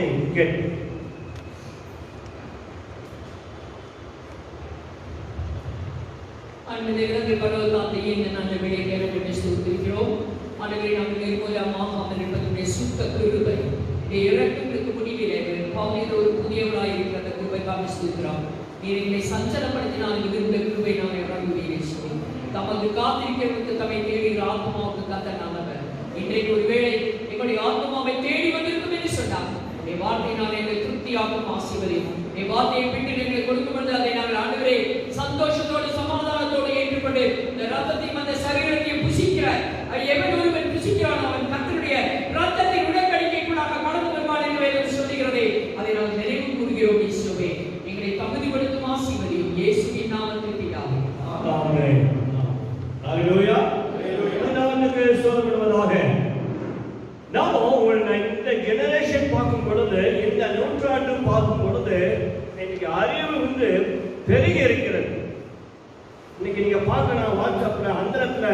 வார்த்தை கேட்டு. ஆண்டவரே, எங்கள் பரலோகத்திலே இந்த நல்ல வேளையை கேட்டு ஸ்தோத்திரிக்கிறோம். ஆண்டவரே, நாங்கள் மூலமாக அமர்ந்திருப்பதுடைய சுத்த கிருபை, இரக்கங்களுக்கு முடிவிலே பாவத்தில் ஒரு புதியவராய் இருக்கிற அந்த கிருபைக்காக ஸ்தோத்திரம். நீர் எங்களை சஞ்சலப்படுத்தினால் மிகுந்த கிருபை நாங்கள் இறங்குவீர்கள். தமது காத்திருக்கிறவருக்கு தம்மை தேடுகிற ஆத்மாவுக்கு கர்த்தர் நல்லவர். இன்றைக்கு ஒருவேளை எங்களுடைய ஆத்மாவை தேடி வந்திருக்கும் என்று சொன்னார். உடைய வார்த்தையினால் எங்களை திருப்தியாகவும் ஆசீர்வதியும். உடைய வார்த்தையை பிட்டு எங்களை கொடுக்கும் பொழுது அதை நாங்கள் ஆண்டவரே சந்தோஷத்தோடு சமாதானத்தோடு ஏற்றுக்கொண்டு இந்த ரத்தத்தையும் அந்த சரீரத்தையும் புசிக்கிறார். எவன் ஒருவன் புசிக்கிறான் அவன் கர்த்தருடைய ரத்தத்தை உடன்படிக்கைக்குள்ளாக கடந்து வருவான் என்று வேதம் சொல்லுகிறதே. அதை நாம் நினைவு கூறுகிறோம். இயேசுவே, எங்களை தகுதிப்படுத்தும் ஆசீர்வதியும். இயேசுவின் நாமத்தில் பிதாவே, ஆமென். ஹalleluya. கர்த்தருக்கு ஸ்தோத்திரப்படுவதாக. நாம இந்த ஜெனரேஷன் பார்க்கும் பொழுது, இந்த நூற்றாண்டு பார்க்கும் பொழுது இன்னைக்கு அறிவு பெருகி இருக்கிறது. இன்னைக்கு நீங்க பார்க்கணும், வாட்ஸ்அப்ல அந்தரத்துல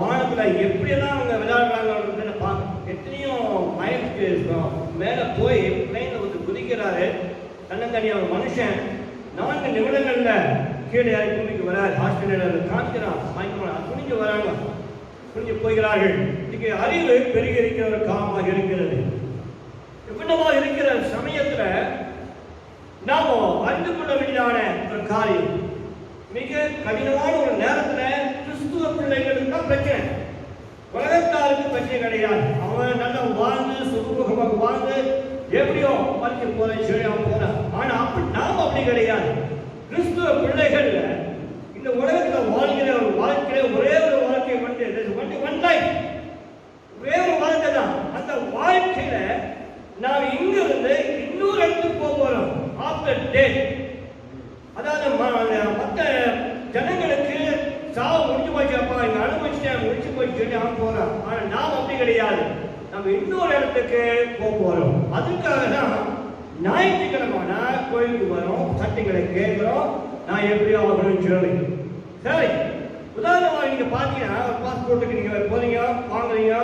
வானத்துல எப்படியெல்லாம் அவங்க விளையாடுறாங்க பார்க்க. எத்தனையோ மைலுக்கு மேல போய் பிளைன்ல வந்து குதிக்கிறாரு தன்னந்தனியா ஒரு மனுஷன். 4 நிமிடங்கள்ல கீழே யாரும் பூமிக்கு வராது. ஹாஸ்பிட்டலில் காமிக்கிறான், வாங்கிக்கலாம், துணிஞ்சு வராங்க, துணிஞ்சு போகிறார்கள். இன்னைக்கு அறிவு பெருகி இருக்கிற ஒரு காலமாக இருக்கிறது. இவ்வளவா இருக்கிற சமயத்துல நாம அறிந்து கொள்ள வேண்டியதான ஒரு காரியம், மிக கடினமான ஒரு நேரத்துல கிறிஸ்துவ பிள்ளைகளுக்கு தான் பிரச்சனை. உலகத்தாருக்கு பிரச்சனை கிடையாது. அவன் நல்லா வாழ்ந்து சுகமாக வாழ்ந்து எப்படியோ மறைச்சு போறேன், சரி அவன் போறான். ஆனா அப்படி நாம அப்படி கிடையாது. கிறிஸ்துவ பிள்ளைகள் இந்த உலகத்துல வாழ்கிற ஒரு வாழ்க்கையில ஒரே ஒரு வாழ்க்கை ஒன் லைஃப், ஒரே ஒரு வாழ்க்கை தான். அந்த வாழ்க்கையில நாம் இங்கிருந்து இன்னொரு இடத்துக்கு போக போறோம். ஆஃப்டர் டெத், அதாவது மற்ற ஜனங்களுக்கு சாவு முடிஞ்சு போச்சு, அப்பா இங்க அனுபவிச்சுட்டேன், முடிச்சு போச்சு சொல்லி அவன் போறான். ஆனா நாம் அப்படி கிடையாது. நம்ம இன்னொரு இடத்துக்கு போக போறோம். அதுக்காக தான் ஞாயிற்றுக்கிழமை கோயிலுக்கு வரோம், சட்டைகளை கேட்கிறோம், நான் எப்படி ஆகணும்னு சொல்லி. சரி, உதாரணமாக நீங்க பாத்தீங்கன்னா ஒரு பாஸ்போர்ட்டுக்கு நீங்க போறீங்க, வாங்குறீங்க,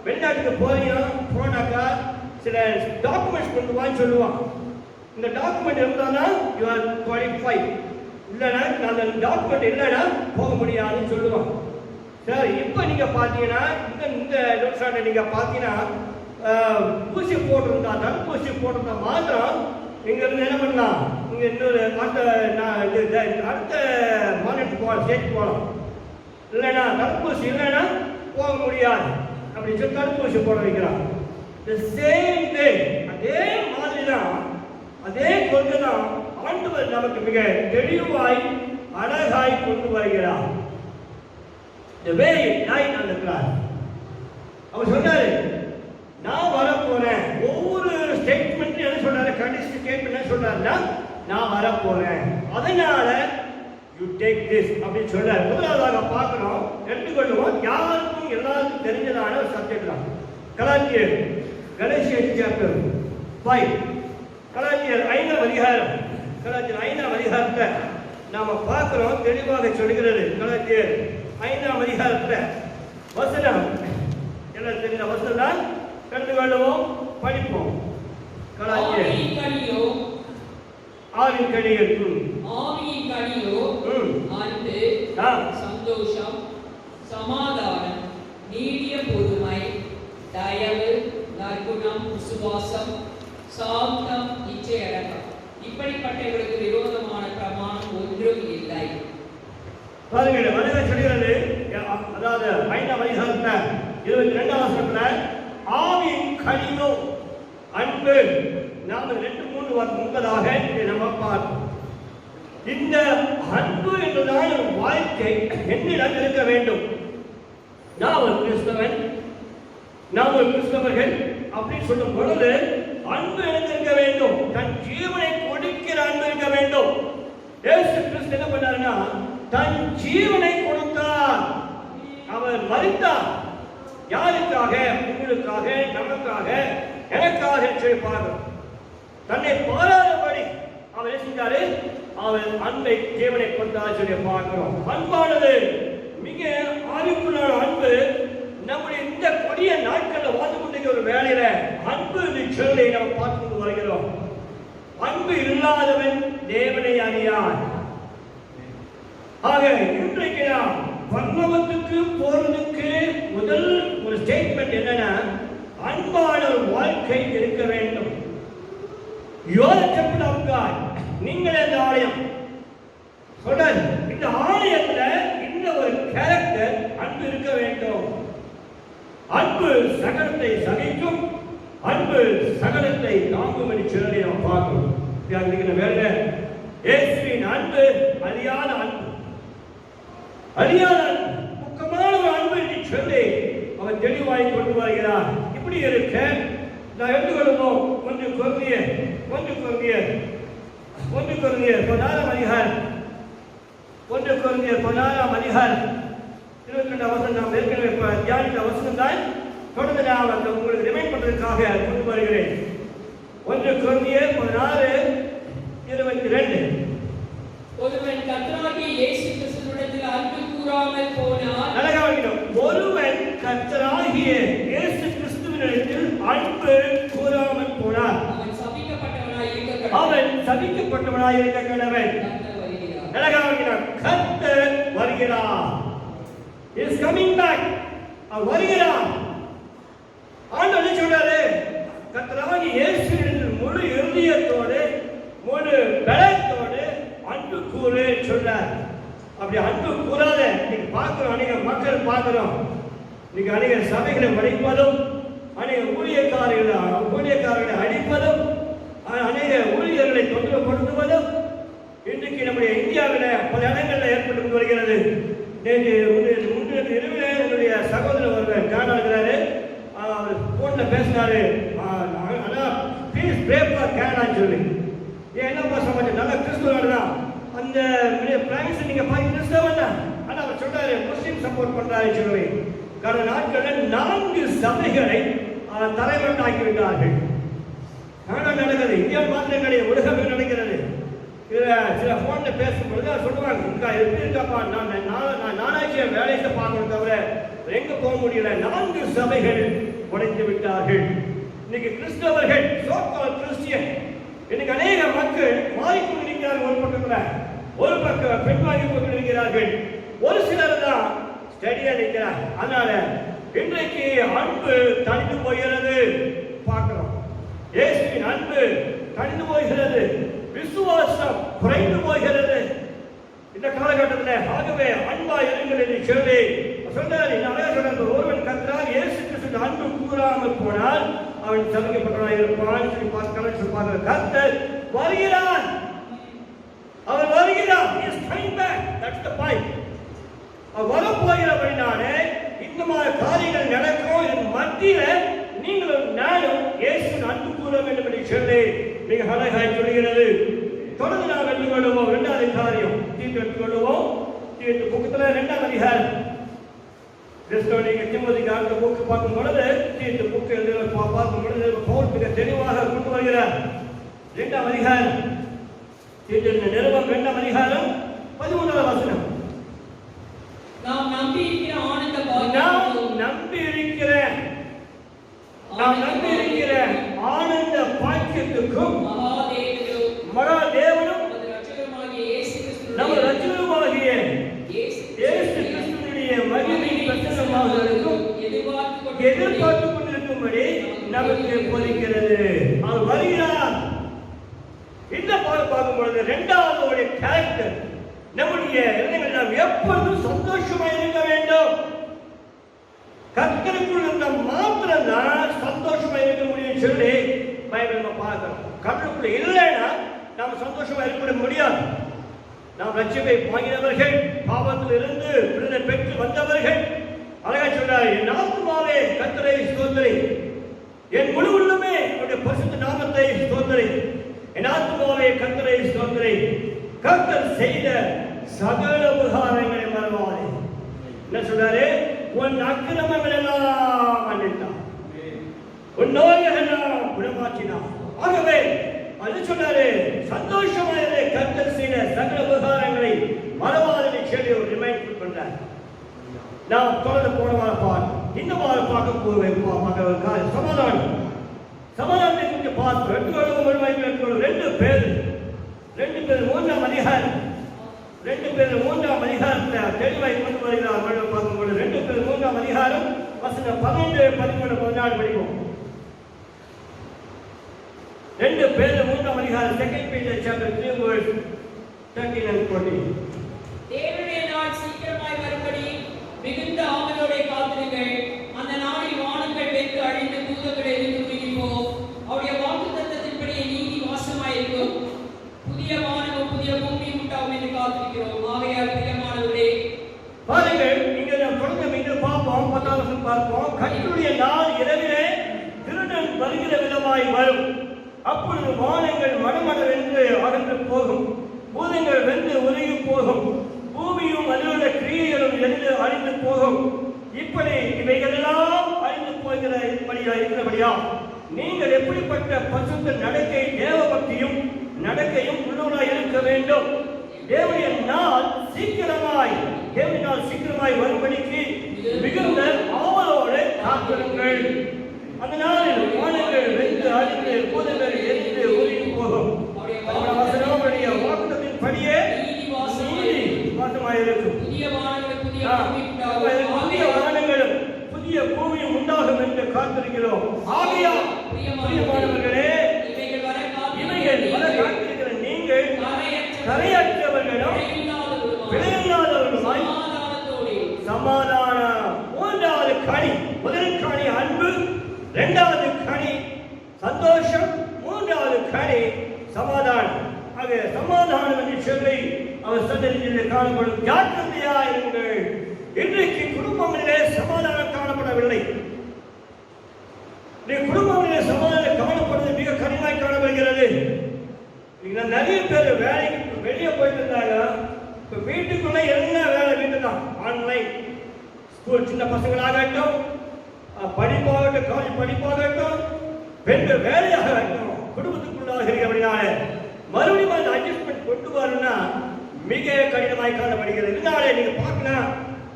வெளிநாட்டுக்கு போறீங்க, போனாக்கா சில டாக்குமெண்ட்ஸ் கொண்டு வான்னு சொல்லுவான். இந்த டாக்குமெண்ட் இருந்தானா யூ ஆர் குவாலிஃபைட், இல்லைன்னா அந்த டாக்குமெண்ட் இல்லைன்னா போக முடியாதுன்னு சொல்லுவான். சரி, இப்போ நீங்க பாத்தீங்கன்னா இந்த நூற்றாண்டை நீங்க பாத்தீங்கன்னா ஊசி போட்டிருந்தா, தடுப்பூசி போட்டிருந்தா மாத்திரம் இங்க இருந்து என்ன பண்ணலாம், இங்க இன்னொரு அடுத்த மாநிலத்துக்கு போகலாம், ஸ்டேட் போகலாம். இல்லைன்னா தடுப்பூசி இல்லைன்னா போக முடியாது அப்படின்னு சொல்லி தடுப்பூசி போட வைக்கிறான். சேம் டே அதே மாதிரி தான், அதே கொள்கை தான் ஆண்டவர் நமக்கு மிக தெளிவாய் அழகாய் கொண்டு வருகிறார். The way night on the cross. அவர் சொன்னாரு, நான் வரப்போறேன். ஒவ்வொரு ஸ்டேட்மெண்ட் என்ன சொல்றாரு, கடைசி ஸ்டேட்மெண்ட் என்ன சொல்றாருன்னா, நான் வரப்போறேன், அதனால யூ டேக் திஸ் அப்படின்னு சொல்றாரு. முதலாவதாக பார்க்கணும், எடுத்துக்கொள்ளுவோம். யாருக்கும் எல்லாருக்கும் தெரிஞ்சதான ஒரு சப்ஜெக்ட் தான் கலாத்தியர், கலேசியர் சாப்டர் 5, கலாத்தியர் 5ஆம் அதிகாரம். கலாத்தியர் 5ஆம் அதிகாரத்தை நாம பார்க்கிறோம், தெளிவாக சொல்கிறது. கலாத்தியர் 5ஆம் அதிகாரத்துல வசனம் எல்லாம் தெரிந்த வசனம் தான், கண்டு கொள்ளுவோம், படிப்போம். கலாத்தியர் ஆவியின் கனியோ அன்பு, சந்தோஷம், சமாதானம், நீடிய பொறுமை, தயவு, நற்குணம், விசுவாசம், சாந்தம், இச்சையடக்கம், இப்படிப்பட்டவர்களுக்கு விரோதமான பிரமாணம் ஒன்றும் இல்லை. பாருங்கள், வசனம் சொல்கிறது, அதாவது 5ஆம் அதிகாரத்துல 22ஆம் வசனத்துல ஆவியின் கனியோ அன்பு. நாம 2-3 வாரம் முன்பதாக நம்ம பார்த்தோம். இந்த அன்பு என்றுதான் ஒரு வாழ்க்கை என்னிடம் இருக்க வேண்டும். நான் ஒரு கிறிஸ்தவன், நாம் ஒரு கிறிஸ்தவர்கள் அப்படின்னு சொல்லும் பொழுது அன்பு எனக்கு இருக்க வேண்டும். தன் ஜீவனை கொடுக்கிற அன்பு இருக்க வேண்டும். இயேசு கிறிஸ்து என்ன பண்ணாருன்னா, தன் ஜீவனை கொடுத்தார். அவர் மரித்தார். யாருக்காக? உங்களுக்காக, நமக்காக, எனக்காக செய்வார். தன்னை பாராதபடி அவர் என்ன செஞ்சாரு? அவர் அன்பை ஜீவனை கொடுத்தார் சொல்லி பார்க்கிறோம். அன்பானது மிக ஆதிக்குள்ளான அன்பு. நம்முடைய இந்த கொடிய நாட்களில் வாழ்ந்து கொண்டிருக்கிற ஒரு வேலையில அன்பு சொல்லி நம்ம பார்த்து இல்லாதவன் தேவனை அறியான். ஆக இன்றைக்கு நாம் பரலோகத்துக்கு போறதுக்கு முதல் ஒரு ஸ்டேட்மெண்ட் என்னன்னா, அன்பான ஒரு வாழ்க்கை இருக்க வேண்டும். You are the temple of God. நீங்கள் இந்த ஆலயம். சொல்றாரு, இந்த ஆலயத்துல இந்த ஒரு கேரக்டர் அன்பு இருக்க வேண்டும். அன்பு சகலத்தை சகிக்கும், அன்பு சகலத்தை தாங்கும் என்று சொல்லி நாம் பார்க்கிறோம். வேலை இயேசுவின் அன்பு அழியாத அன்பு, அழியாத முக்கியமான ஒரு அன்பு என்று சொல்லி அவர் தெளிவாய் கொண்டு வருகிறார். இப்படி இருக்க நான் எடுத்துக்கொள்வோம். ஒன்று கொரிந்தியர் 16 அதிகாரம் 22 வசனம் நாம் ஏற்கனவே தியானித்த வசனம் தான். தொடர்ந்து நான் உங்களுக்கு ரிமைண்ட் பண்றதுக்காக கொண்டு வருகிறேன். 1 கொரிந்தியர் 16:22. ஒருவன் கர்த்தராகிய இயேசு கிறிஸ்துவிடத்தில் அன்பு கூறாமல் போனால், ஒருவன் கர்த்தராகிய இயேசு கிறிஸ்துவினிடத்தில் அன்பு கூறாமல் போனார், அவன் சபிக்கப்பட்டவனாய் இருக்க கடவன். கர்த்தர் வருகிறார். He is coming back. அவர் வருகிறார். ஆண்டவர் சொல்றாரு, கர்த்தராகிய இயேசுவினிடத்தில் முழு இருதயத்தோடு முழு பலத்தோடு அன்பு கூறு சொல்றார். அப்படி அன்பு கூறாத இன்னைக்கு பார்க்கிறோம், அநேக மக்கள் பார்க்கிறோம். இன்னைக்கு அநேக சபைகளை படிப்பதும், அநேக ஊழியக்காரர்களை அடிப்பதும், அநேக ஊழியர்களை தொந்தரவுப்படுத்துவதும் இன்றைக்கு நம்முடைய இந்தியாவில் பல இடங்களில் ஏற்பட்டு வருகிறது. முன்னின இரவில் என்னுடைய சகோதரர் ஒருவர் காணாடுகிறாரு. அவர் போன்ல பேசினாரு, ப்ளீஸ் ப்ரே ஃபார் கேரளான்னு சொல்லி. என்னப்பா சமாச்சாரம், நல்ல கிறிஸ்துவன் தான் அந்த பிரைஸ் நீங்க பார்த்து கிறிஸ்தவன் தான். ஆனால் அவர் சொல்றாரு முஸ்லீம் சப்போர்ட் பண்றாரு சொல்லி. கடந்த நாட்களில் 4 சபைகளை தலைவன் ஆக்கிவிட்டார்கள். நடக்கிறது இந்தியா மாத்திரம் கிடையாது, உலகமே நடக்கிறது. சில போன்ல பேசும்பொழுது அவர் சொல்லுவாங்க, எப்படி இருக்காப்பா, நானாச்சிய வேலையை பார்க்கணும் தவிர எங்க போக முடியல. 4 சபைகள் உடைத்து விட்டார்கள். இன்னைக்கு கிறிஸ்தவர்கள் கிறிஸ்டியன் இன்னைக்கு அநேக மக்கள் மாறிக்கொண்டிருக்கிறார்கள். ஒரு பக்கம் பெண்வாங்கி கொண்டிருக்கிறார்கள். ஒரு சிலர் தான் ஸ்டடியா இருக்கிறார். அதனால இன்றைக்கு அன்பு தனிந்து போகிறது. பார்க்கிறோம், இயேசுவின் அன்பு தனிந்து போகிறது, விசுவாசம் குறைந்து போகிறது இந்த காலகட்டத்தில். ஆகவே அன்பா இருங்கள் என்று சொல்லி சொன்னார். ஒருவன் கர்த்தராகிய இயேசு கிறிஸ்துவின் அன்பு கூறாமல் போனால் அவன் சபிக்கப்பட்டவனாய் இருப்பான் சொல்லி பார்க்கிறார். கர்த்தர் வருகிறார், அவர் வருகிறார். He is coming back. That's the point. அவர் வரப்போகிறபடினாலே இந்த மாதிரி காரியங்கள் நடக்கும். இதன் மத்தியில நீங்களும் நானும் இயேசுவின் அன்பு கூற வேண்டும் என்று சொல்லி மிக அழகாய் சொல்கிறது. தொடர்ந்து நாம் எடுத்துக்கொள்வோம். 2வது காரியம் எடுத்துக்கொள்வோம். தீத்து புத்தகத்துல 2ஆம் அதிகாரம் கிறிஸ்தவனுக்கு திமோதிக்கு அந்த புக்கு பார்க்கும் பொழுது, தீத்து புக்கு பார்க்கும் பொழுது பவுல் மிக தெளிவாக கொண்டு வருகிறார். 2ஆம் அதிகாரம் தீத்து நிருபம் 2ஆம் அதிகாரம் 13வது வசனம். நாம் நம்பி இருக்கிற ஆனந்த பாக்கியத்துக்கும் மகாதேவனும் நம்ம ரட்சகருமாகிய இயேசு கிறிஸ்துவினுடைய மகிமை பிரசன்னமாவதற்கும் எதிர்பார்த்து கொண்டிருக்கும்படி நமக்கு போதிக்கிறது. அவர் வருகிறார். இந்த பார்க்கும் பொழுது 2வது கேரக்டர், நம்முடைய இதயங்கள் நாம் எப்பொழுதும் சந்தோஷமாக இருக்க வேண்டும். கர்த்தருக்குள் இருந்த மாத்திரம் தான் சந்தோஷமாக இருக்க முடியும் சொல்லி பைபிள் நம்ம பார்க்கிறோம். கர்த்தருக்குள்ள இல்லைன்னா நாம் சந்தோஷமாக இருக்க முடியாது. நாம் ரட்சிப்பை வாங்கினவர்கள், பாவத்தில் இருந்து விடுதலை பெற்று வந்தவர்கள். அழகா சொல்றாரு, என் ஆத்துமாவே கர்த்தரை ஸ்தோத்திரி, என் முழு உள்ளமே அவருடைய பரிசுத்த நாமத்தை ஸ்தோத்திரி, என் ஆத்துமாவே கர்த்தரை ஸ்தோத்திரி, கர்த்தர் செய்த சகல உபகாரங்களை மறவாதே. என்ன சொல்றாரு? உன் அக்கிரமங்கள் எல்லாம் மன்னித்தான், உன் நோய்கள் எல்லாம் குணமாக்கினான். ஆகவே அது சொன்னாரு, சந்தோஷமாக கர்த்தர் செய்த சகல உபகாரங்களை மறவாதே சொல்லி ஒரு ரிமைண்ட் பண்றார். நாம் தொடர்ந்து போன வாரம் பார்த்தோம். இந்த வாரம் பார்க்க போவேன் சமாதானம். சமாதானத்தை குறித்து பார்த்தோம். 2 பேர் 2 பேர் 3ஆம் அதிகாரம் 2 பேர் 3ஆம் அதிகாரத்தில் தெளிவாய் கொண்டு வருகிறார். பார்க்கும்போது 2 பேர் 3ஆம் அதிகாரம் வசனம் 12, 13, 14 படிப்போம். 2 பேர் 3ஆம் அதிகாரம் 2 Peter chapter 3 verse 13 and 14. தேவனுடைய நாள் சீக்கிரமாய் வரும்படி மிகுந்த ஆவலோட காத்திருங்கள். அந்த நாளில் வானங்கள் வெந்து அழிந்து பூதங்கள் எரிந்து உருகிப்போம். அவருடைய வாக்குத்தத்தத்தின்படி நீதி வாசமாயிருக்கும். புதிய வானமும் புதிய பூமியும் உண்டாகும் என்று காத்திருக்கிறோம். ஆகையால் பிரியமானவர்களே, பாருங்கள், இங்கே நாம் தொடர்ந்து மீண்டும் பார்ப்போம். 10ஆம் வசனம் பார்ப்போம். கர்த்தருடைய நாள் இரவிலே திருடன் வருகிற விதமாய் வரும். அப்பொழுது வானங்கள் மடமடவென்று அகன்று போகும், பூதங்கள் வென்று உருகி போகும், பூமியும் அதிலுள்ள கிரியைகளும் எரிந்து அழிந்து போகும். இப்படி இவைகளெல்லாம் அழிந்து போகிற இருக்கிறபடியா நீங்கள் எப்படிப்பட்ட பசுத்த நடக்கை தேவ பக்தியும் நடக்கையும் உள்ளவராய் இருக்க வேண்டும். தேவனுடைய நாள் சீக்கிரமாய் வரும்படிக்கு மிகுந்த ஆவலோடு காத்திருங்கள். அந்த நாளில் வானங்கள் வெந்து அழிந்து பூதங்கள் எரிந்து உருகி போகும். அவருடைய வாக்குத்தத்தின் படியே நீதி வாசமாயிருக்கும். புதிய வானங்களும் புதிய பூமியும் உண்டாகும் என்று காத்திருக்கிறோம். ஆகையால் பிரியமானவர்களே, இவைகள் வர காத்திருக்கிற நீங்கள் கரையற்றவர்களும் பிழையில்லாதவர்களுமாய் சமாதானம். 3வது கனி, முதல் கனி அன்பு, 2வது கனி சந்தோஷம், 3வது கனி சமாதானம். ஆக சமாதானம் என்று சொல்லி அவர் சந்ததியில் காணப்படும். ஜாக்கிரதையாயிருங்கள். இன்றைக்கு குடும்பங்களிலே சமாதானம் காணப்படவில்லை. குடும்பங்களிலே சமாதானம் காணப்படுவது மிக கடினமாய் காணப்படுகிறது. நிறைய பேர் வேலைக்கு வெளியே போயிட்டு இருந்தாங்க. இப்ப வீட்டுக்குள்ள என்ன வேலை? வீட்டு தான் ஆன்லைன் ஸ்கூல், சின்ன பசங்களாகட்டும், படிப்பாகட்டும், காலேஜ் படிப்பாகட்டும், பெண்கள் வேலையாகட்டும், குடும்பத்துக்குள்ளாக இருக்கிறபடினால மறுபடியும் அந்த அட்ஜஸ்ட்மெண்ட் கொண்டு வரணும்னா மிக கடினமாய் காணப்படுகிறது. இதனாலே நீங்க பார்க்கலாம்,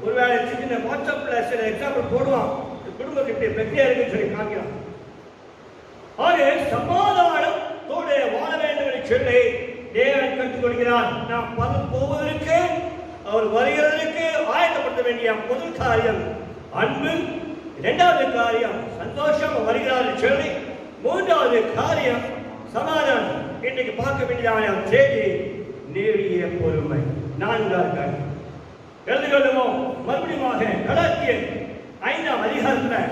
ஒருவேளை சின்ன வாட்ஸ்அப்ல சில எக்ஸாம்பிள் போடுவான், குடும்பம் இப்படி பெற்றியா இருக்குன்னு சொல்லி காமிக்கலாம். ஆகவே சமாதானத்தோடு வாழ வேண்டும் என்று சொல்லி தேவன் கற்றுக் கொடுக்கிறார். நாம் போவதற்கு, அவர் வருகிறதற்கு ஆயத்தப்படுத்த வேண்டிய முதல் காரியம் அன்பு, 2வது காரியம் சந்தோஷம், வருகிறார் சொல்லி, 3வது காரியம் சமாதானம். இன்றைக்கு பார்க்க வேண்டிய செய்தி நீடிய பொறுமை. 4வது காரியம் எழுதுகிறோம். மறுபடியும் கலாத்தியர் 5ஆம் அதிகாரத்தில்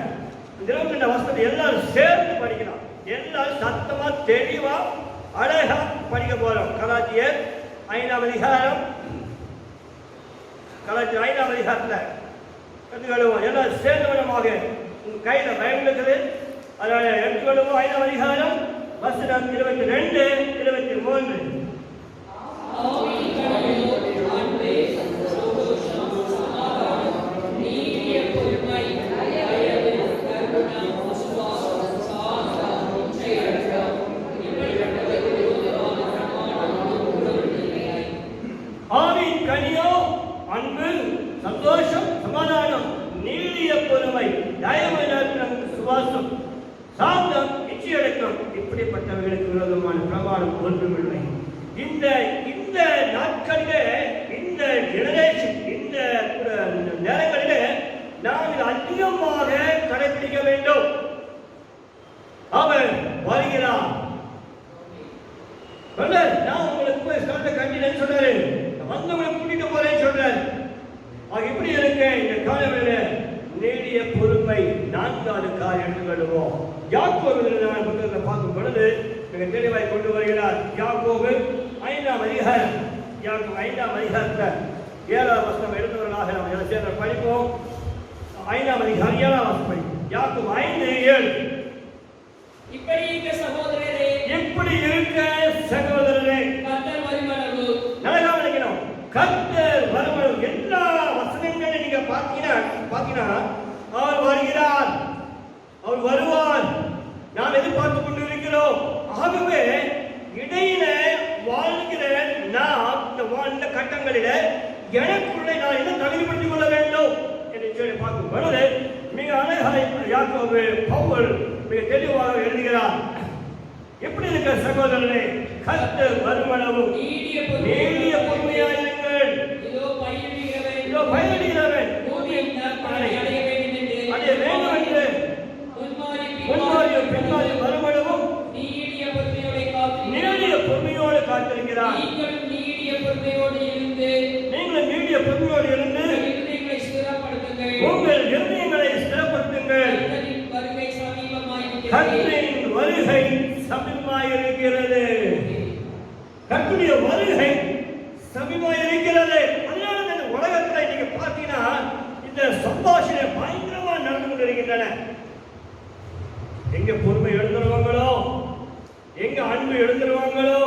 22 வசனத்தை எல்லாரும் சேர்ந்து படிக்கலாம். எல்லாரும் சத்தமா தெளிவா அழகா படிக்க போறோம். கலாத்தியர் 5ஆம் அதிகாரம், கலாத்தியர் 5ஆம் அதிகாரத்தில் எடுத்துக்கொள்வோம். எல்லாம் சேர்ந்த விதமாக உங்க கையில பைபிள் இருக்குது, அதனால எடுத்துக்கொள்வோம். 5ஆம் அதிகாரம் வசனம் 22, 23. ஆவியின் கனியோ அன்பு, சந்தோஷம், சமாதானம், நீடிய பொறுமை, தயவு, சுவாசம், சாந்தம், இச்சையடக்கம், இப்படிப்பட்டவர்களுக்கு விரோதமான பிரமாணம் ஒன்றுமில்லை. இந்த நாட்களிலே, இந்த ஜெனரேஷன், இந்த நேரங்களிலே நாம் அதிகமாக கடைபிடிக்க வேண்டும். அவர் வருகிறார். நான் உங்களுக்கு போய் சொல்ற கண்டினு சொல்றாரு, வந்தவங்களை கூட்டிட்டு போறேன்னு சொல்றாரு. இப்படி இருக்க இந்த காலங்களில் நீடிய பொறுமை 4வது காரியம் எடுத்துக்கொள்வோம். யாக்கோபு புத்தகத்தை பார்க்கும் பொழுது மிக தெளிவாய் கொண்டு வருகிறார். யாக்கோபு 5ஆம் அதிகாரம், யாக்கோபு 5ஆம் அதிகாரத்தில் 7வது வசனம் எடுத்தவர்களாக நாம் எல்லாம் சேர்ந்து படிப்போம். 5ஆம் அதிகாரம் 7வது வசனம் படிப்போம். யாக்கோபு 5:7. இப்படி இருக்க சகோதரரே, கர்த்தர் வருமளவு, நல்லா கவனிக்கணும், கர்த்தர் வருமளவு. எல்லா வசனங்களையும் நீங்க பார்த்தீங்கன்னா அவர் வருகிறார், அவர் வருவார், நாம் எதிர்பார்த்து கொண்டு இருக்கிறோம். ஆகவே இடையில வாழ்கிற நாம் இந்த கட்டங்களில எனக்குள்ளே நான் என்ன தகுதிப்படுத்திக் கொள்ள வேண்டும் என்று சொல்லி பார்க்கும் பொழுது மிக அழகாய் யாக்கோபு பவுல் மிக தெளிவாக எழுதுகிறார். எப்படி இருக்க சகோதரனே, கர்த்தர் வருமளவும் நீடிய பொறுமையாயிருங்கள். இதோ பயிரிடுகிறவன் பூமியின் நற்பலனை அடைய வேண்டும் என்று முன்மாறியும் பின்மாறியும் வருமளவும் நீடிய பொறுமையோடு காத்திருக்கிறார். நீங்களும் நீடிய பொறுமையோடு இருந்து இருதயங்களை ஸ்திரப்படுத்துங்கள். உங்கள் இருதயங்களை ஸ்திரப்படுத்துங்கள். கர்த்தரின் வருகை சமீபமாயிருக்கிறது. கர்த்தருடைய வருகை சமீபமாயிருக்கிறது. அதனால இந்த உலகத்துல நீங்க பார்த்தீங்கன்னா இந்த சம்பாஷணை பயங்கரமா நடந்து கொண்டிருக்கின்றன. எங்க பொறுமை எழுந்துருவாங்களோ, எங்க அன்பு எழுந்துருவாங்களோ,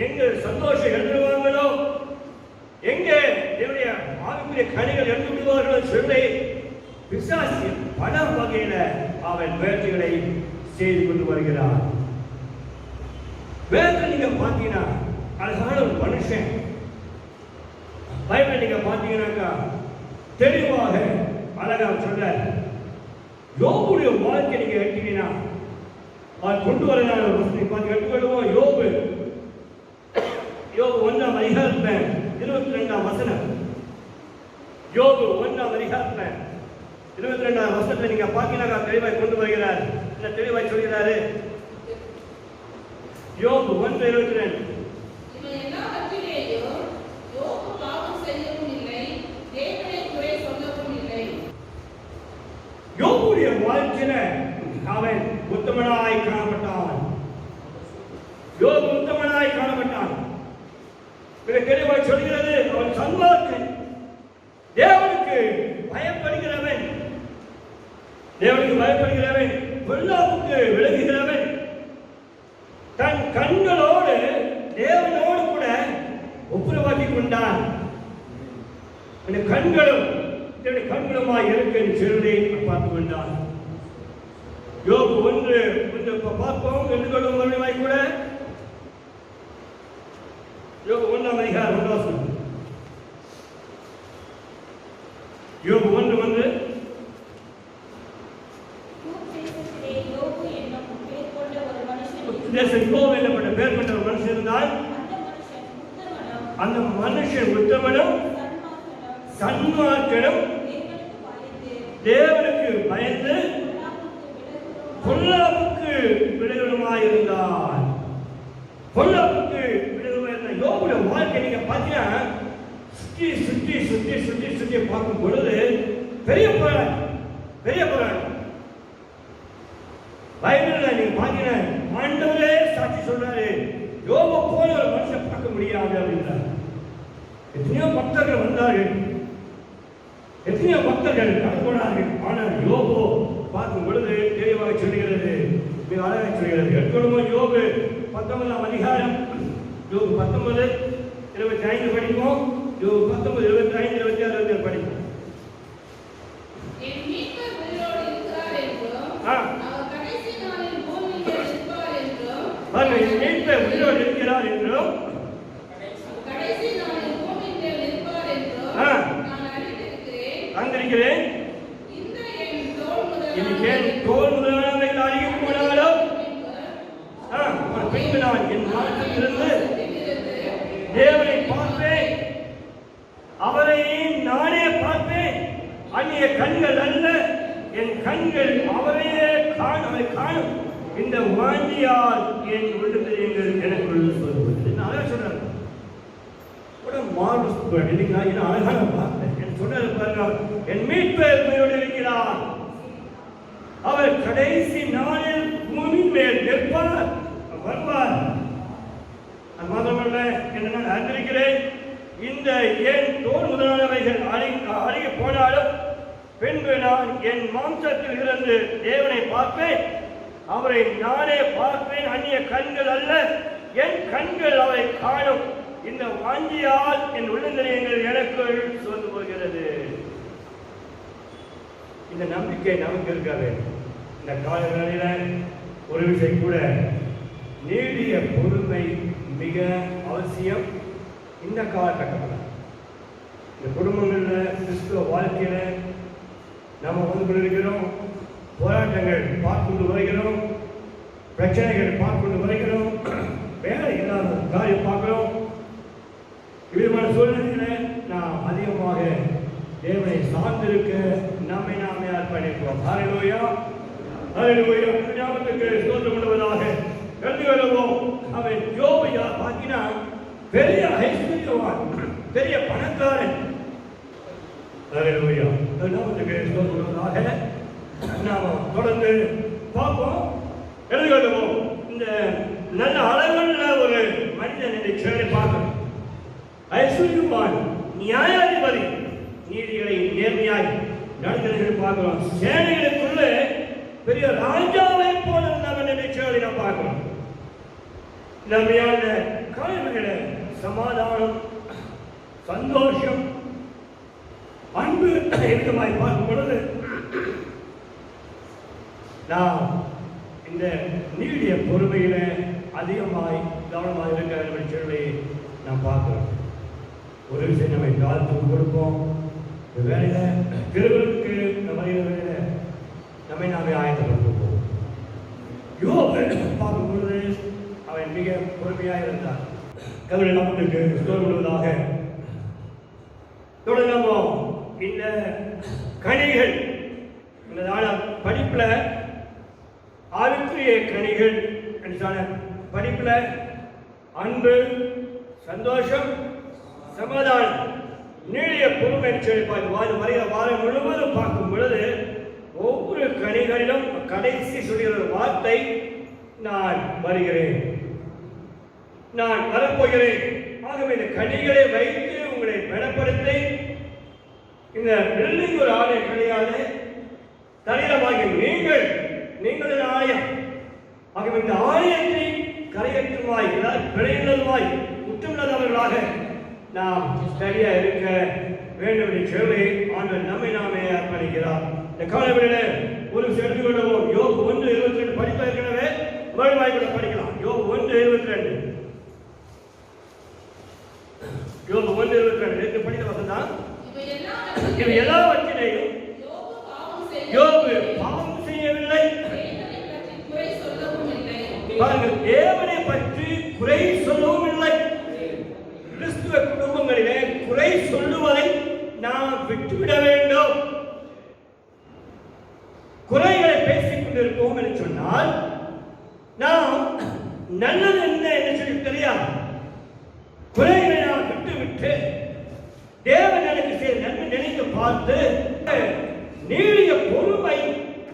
எங்க சந்தோஷம் எழுந்துருவாங்களோ, எங்க என்னுடைய ஆவிக்குரிய கனிகள் எழுந்து விடுவார்களோ சொல்லி பிசாசு பல வகையில அவன் முயற்சிகளை செய்து கொண்டு வருகிறான். வேதத்தை நீங்க பார்த்தீங்கன்னா அழகான ஒரு மனுஷன் பைபிள் நீங்க பார்த்தீங்கன்னாக்கா தெளிவாக அழகா சொல்ல யோபுடைய வாழ்க்கை நீங்க எடுத்தீங்கன்னா அவர் கொண்டு வரலான ஒரு வசதி பார்த்து எடுத்துக்கொள்வோம். யோபு 1ஆம் அதிகாரத்துல 22ஆம் வசனம். யோபு 1ஆம் அதிகாரத்துல 22ஆம் வசனத்தை நீங்க பார்த்தீங்கன்னா தெளிவாய் கொண்டு வருகிறார். என்ன தெளிவாய் சொல்கிறாரு? யோபு 1:22. இவன் எல்லாவற்றிலேயும் யோபு பாவம் செய்யவும் இல்லை, தேவனை குறை சொல்லவும் இல்லை. யோபுடைய வாழ்க்கையில அவன் உத்தமனாய் காணப்பட்டான். யோபு உத்தமனாய் காணப்பட்டான். மிக தெளிவாய் சொல்கிறது அவன் சன்மார்க்கன், தேவனுக்கு பயப்படுகிறவன், பொல்லாப்புக்கு விலகுகிறவன், தன் கண்களோடு தேவனோடு கூட ஒப்புரவாக்கிக் கொண்டான். கண்களுமாய் இருக்க செல்வதை பார்த்து கொண்டான். யோபு 1 பார்ப்போம். எடுத்துக்கொள்ளும் மறுபடியும் கூட யோபு 1ஆம் அதிகாரம் 1ஆம் வசனம். யோபு 1:1. என்னப்பட்ட பேர் கொண்ட ஒரு மனுஷன் இருந்தால் அந்த மனுஷன் உத்தமனும் சன்மார்க்கனும் தேவனுக்கு பயந்து பொல்லாப்புக்கு விலகுமாயிருந்தான். பொல்லாப்புக்கு விலகுமாயிருந்தான். யோபுடைய வாழ்க்கை நீங்க பார்த்தீங்கன்னா சுற்றி பார்க்கும் பொழுது பெரிய போராட்டம். பைபிள்ல நீங்க பார்த்தீங்கன்னா ஆண்டவரே சாட்சி சொல்றாரு, யோபு போல ஒரு மனுஷன் பார்க்க முடியாது அப்படின்றார். எத்தனையோ பக்தர்கள் வந்தார்கள், எத்தனையோ பக்தர்கள் கடந்து போனார்கள். ஆனால் யோபு பார்க்கும் பொழுது தெளிவாக சொல்கிறது, மிக அழகாக சொல்கிறது. எடுத்துக்கொள்ளும் யோபு 19ஆம் அதிகாரம். யோபு 19:25 படிப்போம். யோபு 19:25, 26 படிப்போம். என் மீட்பர் உயிரோடு இருக்கிறார் என்றும் அவர் கடைசி நாளில் பூமியில் இருப்பார் என்றும் என் மீட்பர் உயிரோடு இருக்கிறார் என்றும் கடைசி நாளில் பூமியில் இருப்பார் என்றும் நான் அறிந்திருக்கிறேன். இந்த என் தோல் முதலானவைகள் அழிய போனாலும் பின்பு நான் என் மனத்திலிருந்து தேவனை பார்ப்பேன், அவரை நானே பார்ப்பேன். அந்நிய கண்கள் அல்ல, என் கண்கள் அவரையே காணும். இந்த வாஞ்சியால் என் உள்ளத்தில் எனக்குள்ள சொல்வது சொல்றாரு. அழகான வார்த்தை சொன்னது பாருங்க. என் மீட்பர் உயிரோடு இருக்கிறார், அவர் கடைசி நாளில் பூமி மேல் நிற்பார், வருவார். அது மாத்திரமல்ல, என்ன அறிந்திருக்கிறேன், இந்த என் தோல் முதலானவைகள் அழிய போனாலும் பின்பு நான் என் மாம்சத்தில் இருந்து தேவனை பார்ப்பேன், அவரை நானே பார்ப்பேன். அந்நிய கண்கள் அல்ல, என் கண்கள் அவரை காணும். இந்த வாஞ்சியால் என் உள்ளந்தரியங்கள் எனக்குள் சோர்ந்து போகிறது. இந்த நம்பிக்கை நமக்கு இருக்காது. இந்த காலங்களில ஒரு விஷயம் கூட, நீடிய பொறுமை மிக அவசியம். இந்த காலகட்டத்தில் இந்த குடும்பங்களில் கிறிஸ்துவ வாழ்க்கையில நம்ம வந்து கொண்டிருக்கிறோம். போராட்டங்கள் பார்க்கொண்டு வருகிறோம், பிரச்சனைகள் பார்க்கொண்டு வருகிறோம், வேலை இல்லாத காரியம் பார்க்கிறோம். இவ்விதமான சூழ்நிலையில நாம் அதிகமாக தேவனை சார்ந்திருக்க நம்மை நாமே அர்ப்பணிப்போம். ஹல்லேலூயா, ஹல்லேலூயா. ஞாபகத்துக்கு ஸ்தோத்திரம் பண்ணுவதாக எழுதி வருவோம். அவன் யோபையா பாக்கினா பெரிய ஐஸ்வர்யவான், பெரிய பணக்காரன். ஹல்லேலூயா. ஞாபகத்துக்கு ஸ்தோத்திரம் பண்ணுவதாக நாம் தொடர்ந்து பார்ப்போம். எழுதி வருவோம். இந்த நல்ல அளவுள்ள ஒரு மனிதன் என்று சொல்லி பார்க்கணும். ஐஸ்வர்யவான், நியாயாதிபதி, நீதிகளை நேர்மையாய் நடத்துகிறேன் பார்க்கிறோம். சேனைகளுக்குள்ளே பெரிய ராஜாவை போல இருந்தவன் என்று சொல்லி நாம் பார்க்கிறோம். நம்மையான காரியங்கள சமாதானம், சந்தோஷம், அன்பு ஏற்றமாய் பார்க்கும் பொழுது நாம் இந்த நீடிய பொறுமையில அதிகமாய் கவனமாக இருக்கிற சொல்லி நாம் பார்க்கிறோம். ஒரு விஷயம் நம்மை தாழ்த்து கொடுப்போம். வேலையில திருவருக்கு வேலையில நம்மை நாமே ஆயத்தப்படுத்துவோம். யோபு பார்க்கும் பொழுது அவன் மிக பொறுமையாக இருந்தான். கவலை நமக்கு சொல்வதாக தொடர்ந்து இந்த கனிகள் இந்த படிப்புல ஆவிக்குரிய கனிகள் படிப்புல அன்பு, சந்தோஷம், சமாதானம், நீடிய பொறுமை வருகிற வாரம் முழுவதும் பார்க்கும் பொழுது ஒவ்வொரு கனிகளிலும் கடைசி சொல்கிற வார்த்தை நான் வருகிறேன், நான் வரப்போகிறேன். ஆகவே இந்த கனிகளை வைத்து உங்களை பலப்படுத்தி இந்த பில்டிங் ஒரு ஆலய கிடையாது, தனிரமாகி நீங்கள் ஆலயம். ஆகவே இந்த ஆலயத்தை கரையற்றுமாய் பிழையுள்ளதுமாய் குற்றமில்லாதவர்களாக நாம் சரியா இருக்க வேண்டும் என்று சொல்லி ஆண்டவர் நம்மை நாமே அர்ப்பணிக்கிறார். இந்த காலவெளியில ஒரு சேர்ந்து கொள்வோம். யோபு 1:22 படிக்க இருக்கிறவே மறுவாய்க்குள்ள படிக்கலாம். யோபு 1:22 யோபு 1:22 படித்த வசனம். இவை எல்லாவற்றிலையும் யோபு பாவம் செய்யவில்லை. பாருங்கள், தேவனை பற்றி குறை சொல்லவும் இல்லை. கிறிஸ்துவ குடும்பங்களிலே குறை சொல்லுவதை நாம் விட்டுவிட வேண்டும். குறைகளை பேசிக் கொண்டிருக்கோம் என்று சொன்னால் நாம் நல்லது என்ன என்று சொல்லி தெரியாது. குறைகளை நாம் விட்டுவிட்டு தேவன் எனக்கு செய்த நன்மை நினைத்து பார்த்து நீடிய பொறுமை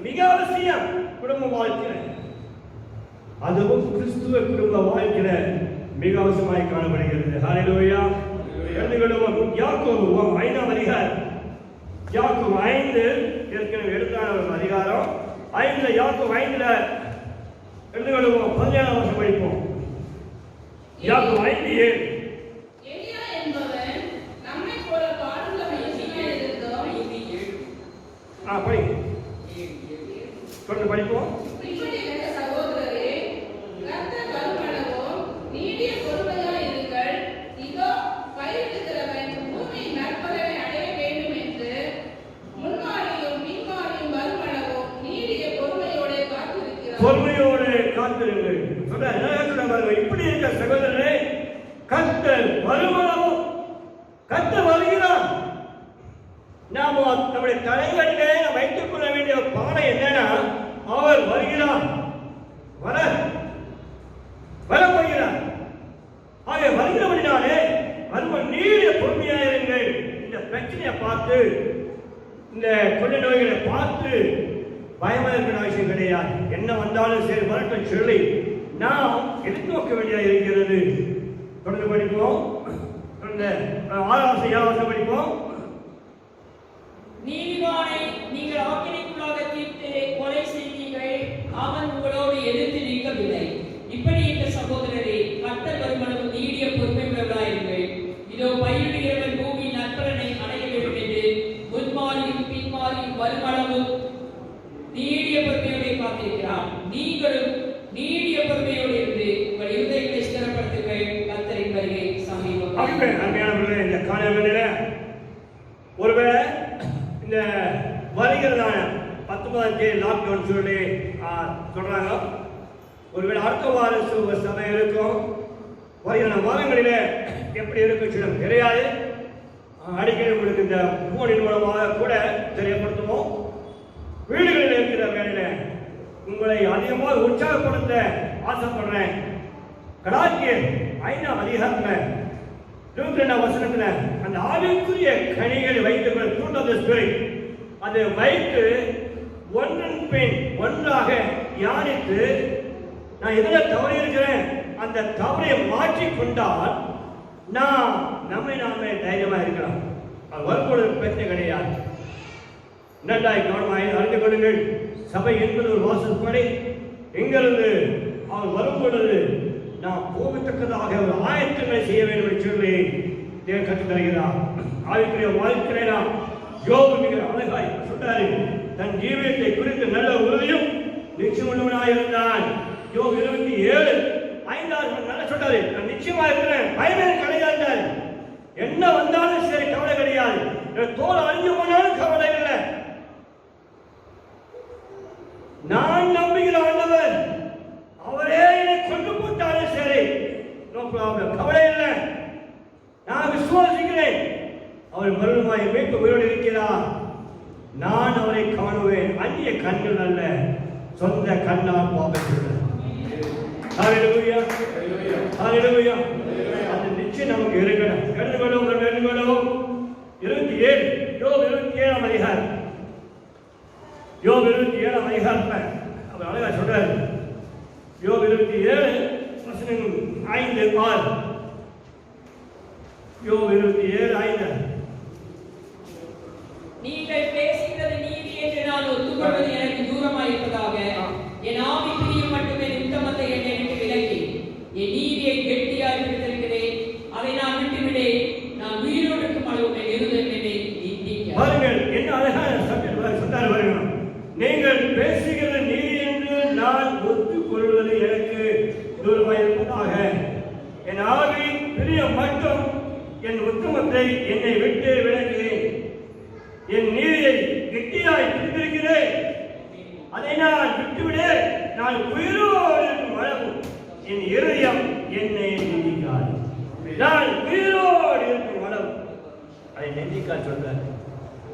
மிக அவசியம் குடும்ப வாழ்க்கை. அதுவும் கிறிஸ்துவ குடும்ப வாழ்க்கையில மிக அவசியமாய் காணப்படுகிறது. ஹல்லேலூயா. யாக்கோபு 5ஆம் அதிகாரம். யாக்கோபு 5 ஏற்கனவே எழுத்தான ஒரு அதிகாரம். 5 யாக்கோபு 5 எழுதுகிறோம். 17ஆம் வருஷம் படிப்போம். யாக்கோபு 5:7. எலியா என்பவன் நம்மை போல பாடுள்ள மனுஷனாய் இருந்தான். படி தொடர்ந்து படிப்போம். இப்படிப்பட்ட சகோதரரே, கர்த்தர் வருமளவும் நீடிய பொறுமையாய் இருங்கள். இதோ பயிரிடுகிறவன் பூமியின் நற்பலனை அடைய வேண்டும் என்று முன்மாறியும் பின்மாறியும் வருமளவும் நீடிய பொறுமையோடு காத்திருக்கிறார். பொறுமையோடு காத்திருங்கள். இப்படி இருக்க சகோதரரே, கர்த்தர் வருமளவும் கர்த்தர் வருகிறார். நாம் நம்முடைய தலைகளிலே வைத்துக் கொள்ள வேண்டிய பானை என்னன்னா, அவர் வருகிறார், வரப்போகிறார். ஆக வருகிறபடினாலே வருவன் நீடிய பொறுமையாக இருங்கள். இந்த பிரச்சனையை பார்த்து, இந்த கொள்ள நோய்களை பார்த்து பயமதற்கான அவசியம் கிடையாது. என்ன வந்தாலும் சரி வரட்டும் சொல்லி நாம் எதிர்நோக்க வேண்டியதாக இருக்கிறது. தொடர்ந்து படிப்போம். 6ஆம் படிப்போம். நீதிமானை நீங்கள் ஆக்கினைக்குள்ளாக தீர்த்து கொலை செய்தீர்கள், அவன் உங்களோடு எதிர்த்து நிற்கவில்லை. இப்படி இந்த சகோதரரே, கர்த்தர் வருமளவு நீடிய பொறுமை உள்ளவர்களாயிருங்கள். இதோ பயிரிடுகிறவன் பூமியின் நற்பலனை அடைய வேண்டும் என்று முன்மாறியும் பின்மாறியும் வருமளவும் நீடிய பொறுமையோடு காத்திருக்கிறான். நீங்களும் நீடிய பொறுமையோடு இருந்து உங்கள் இருதயங்களை ஸ்திரப்படுத்துங்கள். கர்த்தரின் வருகை சமீபம். அருமையானவர்களே, இந்த காலவெளியில ஒருவேளை இந்த வருகிறதான 19ஆம் தேதி லாக்டவுன் சொல்லி சொல்றாங்க. ஒருவேளை அடுத்த வாரம் சபை இருக்கும். வருகிற வாரங்களிலே எப்படி இருக்கும் சொல்ல தெரியாது. அடிக்கடி உங்களுக்கு இந்த போனின் மூலமாக கூட தெரியப்படுத்துவோம். வீடுகளில் இருக்கிற வேலையில உங்களை அதிகமாக உற்சாகப்படுத்த ஆசைப்படுறேன். கலாத்தியர் 5ஆம் அதிகாரத்துல 22ஆம் வசனத்துல அந்த ஆவிக்குரிய கனிகளை வைத்து fruit of the spirit அதை வைத்து ஒன்றன் பின் ஒன்றாக தியானித்து நான் எதில் தவறி இருக்கிறேன் அந்த தவறை மாற்றிக் கொண்டால் நாம் நாமே தைரியமா இருக்கலாம். அது வரும்பொழுது பிரச்சனை கிடையாது. நன்றாய் கவனமாக அறிந்து கொள்ளுங்கள். சபை என்பது ஒரு வாசற்படை. எங்கிருந்து அவர் வரும்பொழுது நாம் போகத்தக்கதாக ஒரு ஆயத்தங்களை செய்ய வேண்டும் என்று சொல்லி தேவன் கற்றுத் தருகிறார். ஆவிக்குரிய வாழ்க்கையை நாம் யோபு மிக அழகாய் சொன்னாரு. தன் ஜீவியத்தை குறித்து நல்ல உறுதியும் நிச்சயம் உள்ளவனாக இருந்தான். யோபு 27:5 நல்ல சொன்னாரு. நான் நிச்சயமா இருக்கிறேன், பயமே கிடையாது. என்ன வந்தாலும் சரி கவலை கிடையாது. தோல் அழிஞ்சு போனாலும் கவலை இல்லை. நான் நம்புகிற ஆண்டவர் அவரே என்னை கொண்டு போட்டாலும் சரி, நோ ப்ராப்ளம், கவலை இல்லை. நான் விசுவாசிக்கிறேன் அவர் மறுபடியும் மீட்பு உயிரோடு இருக்கிறார். நான் அவரை காணுவேன். அந்நிய கண்கள் அல்ல, சொந்த கண்ணால் பார்க்கிறேன். ஹல்லேலூயா, ஹல்லேலூயா. அந்த நிச்சயம் நமக்கு இருக்கணும். எடுத்துக்கொள்ளும் 27 யோபு 27ஆம் அதிகாரம். யோபு 27ஆம் அதிகாரத்துல அவர் அழகா சொல்றாரு. யோபு 27:5-6. யோபு 27:5. நீங்கள் பேசுகிறது நீதி என்று நான் ஒத்துக்கொள்வது எனக்கு தூரமாயிருப்பதாக என் ஆவி பிரியும் மட்டுமே உத்தமத்தை என்னை விட்டு விலகி என் நீதியை கெட்டியாய் பிடித்திருக்கிறேன். அதை நான் விட்டுவிடேன். நான் உயிரோடு இருக்கும் அளவுக்கு நிறுவனம் என்னை நீதிக்க. பாருங்கள் என்ன அழகான சப்ஜெக்ட் சொன்னார். பாருங்கள், நீங்கள் பேசுகிறது நீதி என்று நான் ஒத்துக்கொள்வது எனக்கு தூரமாயிருப்பதாக என் ஆவி பிரியம் மட்டும் என் உத்தமத்தை என்னை விட்டு விலகிறேன். என் நீதியை கெட்டியாய் பிடித்திருக்கிறேன். அதை நான் விட்டுவிடேன். நான் உயிரோடு இருக்கும் அளவு என் இருதயம் என்னை நிந்திக்காது. நான் உயிரோடு இருக்கும் அளவு அதை நிந்திக்கா சொல்ற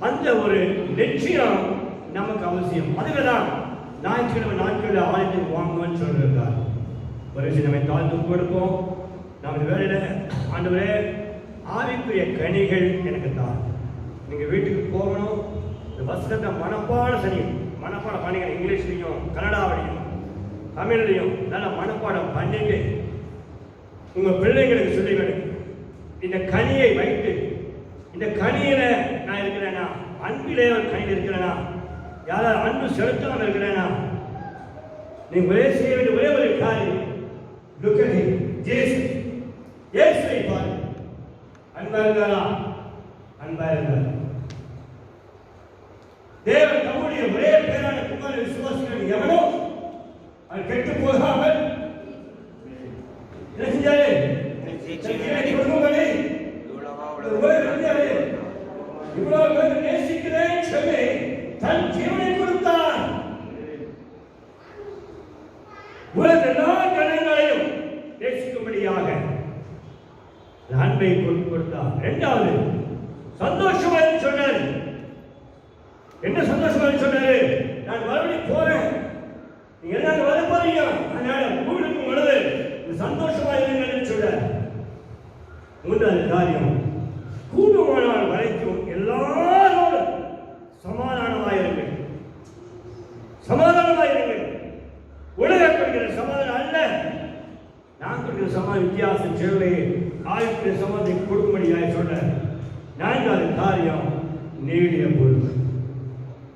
அந்த ஒரு நிச்சயம் நமக்கு அவசியம். அதுக்குதான் ஞாயிற்றுக்கிழமை நாட்களில் ஆலயத்துக்கு வாங்குவோம்னு சொல்லியிருக்கார். ஒரு சிலமை தாழ்த்து கொடுப்போம். நம்ம வேலையில ஆண்டவரே ஆவிக்குரிய கனிகள் எனக்கு தான். நீங்க வீட்டுக்கு போகணும். இந்த வசனத்தை மனப்பாடம் பண்ணிங்க. இங்கிலீஷ்லையும் கன்னடாவிலையும் தமிழ்லையும் நல்ல மனப்பாடம் பண்ணிட்டு உங்க பிள்ளைங்களுக்கு சொல்லிவிடு. இந்த கனியை வைத்து இந்த கனியில நான் இருக்கிறேனா, அன்பிலே ஒரு கனியில் இருக்கிறேனா, யாராவது அன்பு செலுத்தாமல் இருக்கிறேனா, நீ ஒரே செய்ய வேண்டிய ஒரே ஒரு காரியம், look at him, Jesus. இயேசுவை பாரு. அன்பா இருந்தாரா? அன்பா இருந்தார். தேவன் தம்முடைய ஒரே பேரான குமார விசுவாசிகள் எவனோ அது கெட்டு போகாமல் என்ன செஞ்சாரு? இவ்வளவு பேர் நேசிக்கிறேன் சொல்லி தன் ஜீவனை கொடுத்தான். உலக எல்லா ஜனங்களையும் நேசிக்கும்படியாக அன்பை கொடுத்தார். இரண்டாவது சந்தோஷமாக சொன்னார். என்ன சந்தோஷமாக சொன்னாரு? நான் மறுபடியும் போறேன், நீங்க எல்லாரும் வர போறீங்க, அதனால உங்களுக்கு பொழுது சந்தோஷமாக இருங்கன்னு சொல்றார். மூன்றாவது காரியம், கூடுமானால் வரைக்கும் எல்லாரோடும் சமாதானமாயிருங்கள். சமாதானமாயிருங்கள். உலகம் கொடுக்கிற சமாதானம் அல்ல, நான் கொடுக்கிற சமாதான வித்தியாசம் சொல்லி ஆயுக்கிற சமாதானத்தை கொடுக்கும்படியாக சொல்ற. நான்காவது காரியம் நீடிய பொறுமை.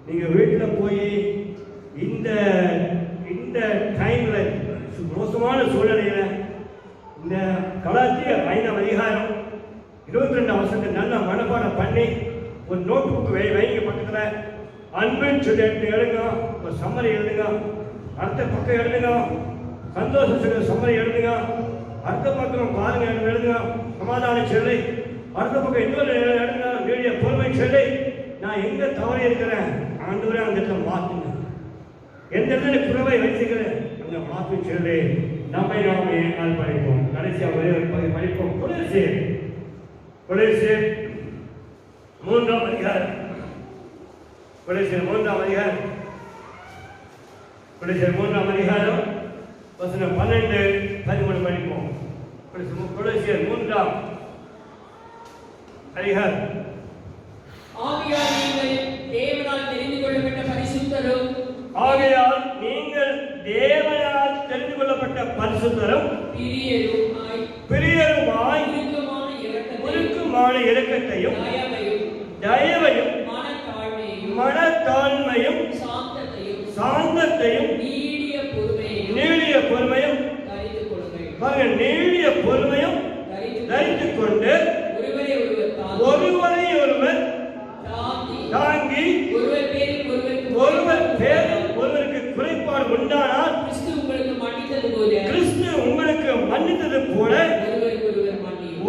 நீங்க வீட்டுல போய் இந்த இந்த டைம்ல மோசமான சூழ்நிலையில இந்த கலாத்தியர் 5ஆம் அதிகாரம் 22ஆம் வசனத்தை நல்ல மனப்பாடம் பண்ணி ஒரு நோட் புக் வைங்க பக்கத்துல. அன்புன்னு சொல்லி எழுதுங்க, ஒரு சம்மரி எழுதுங்க, அடுத்த பக்கம் எழுதுங்க, சந்தோஷம் சொல்லி சம்மரி எழுதுங்க, அடுத்த பக்கம் பாருங்க எழுதுங்க, சமாதானம் சொல்லி அடுத்த பக்கம் இன்னொரு எழுதுங்க, வீடிய பொறுமை சொல்லி நான் எங்க தவறி இருக்கிறேன் ஆண்டவரே அந்த இடத்துல மாத்துங்க, எந்த இடத்துல குறைவை வச்சுக்கிறேன் அங்க மாத்து சொல்லி நம்மை நாமே அர்ப்பணிப்போம். கடைசியாக ஒரே ஒரு பகுதி படிப்போம். கொலோசியர் 3ஆம் அதிகாரம். கொலோசியர் 3ஆம் அதிகாரம் வசனம் 12, 13 படிப்போம். கொலோசியர் 3ஆம் அதிகாரம். ஆகையால் நீங்கள் தேவனால் தெரிந்து கொள்ளப்பட்ட பரிசுத்தரும் பிரியருமாய் உருக்கமான இரக்கத்தையும் தயவையும் மனத்தாழ்மையும் சாந்தத்தையும் நீடிய பொறுமையும் தரித்துக் கொண்டு ஒருவரை ஒருவர் தாங்கி ஒருவர் பேரில் ஒருவருக்கு குறைபாடு உண்டானால் கிறிஸ்து உங்களுக்கு மன்னித்தது போல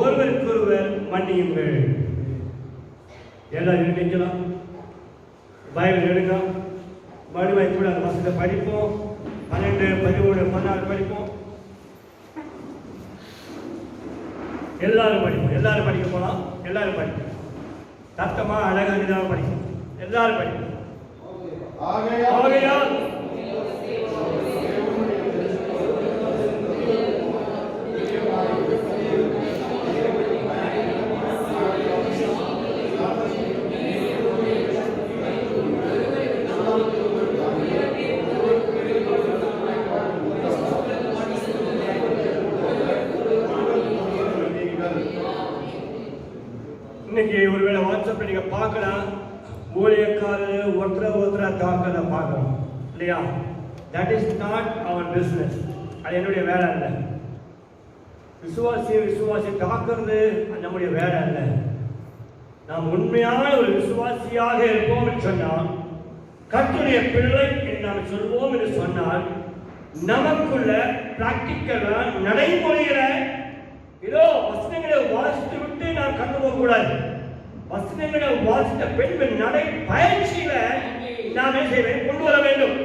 ஒருவருக்கொருவர் மன்னியுங்கள். எல்லாரும் நினைக்கலாம். பைபிள் எடுங்க, மறுபடியும் கூட அந்த வசனத்தை படிப்போம். 12, 13, 14 படிப்போம். எல்லாரும் படிக்க போலாம். எல்லாரும் படிப்போம். சத்தமா அழகா நிதானம் படிக்கும். எல்லாரும் படிப்போம். ஆகையால் இன்னைக்கு ஒருவேளை வாட்ஸ்அப்ல நீங்க பார்க்கலாம், ஊழியக்காரர் ஒருத்தர தாக்கத பார்க்கலாம் இல்லையா? That is not our business. அது என்னுடைய வேலை இல்லை. விசுவாசி தாக்குறது நம்முடைய வேலை இல்லை. நாம் உண்மையான ஒரு விசுவாசியாக இருப்போம் என்று சொன்னால், கர்த்தருடைய பிள்ளை என்று நாம் சொல்வோம் என்று சொன்னால், நமக்குள்ள பிராக்டிக்கலா நடைமுறையில ஏதோ வசனங்களை வாசித்து விட்டு நாம் கண்டு போக கூடாது. வசனங்களை வாசித்த பெண்கள் நடை பயிற்சியில நாம் என்ன செய்ய கொண்டு வர வேண்டும்.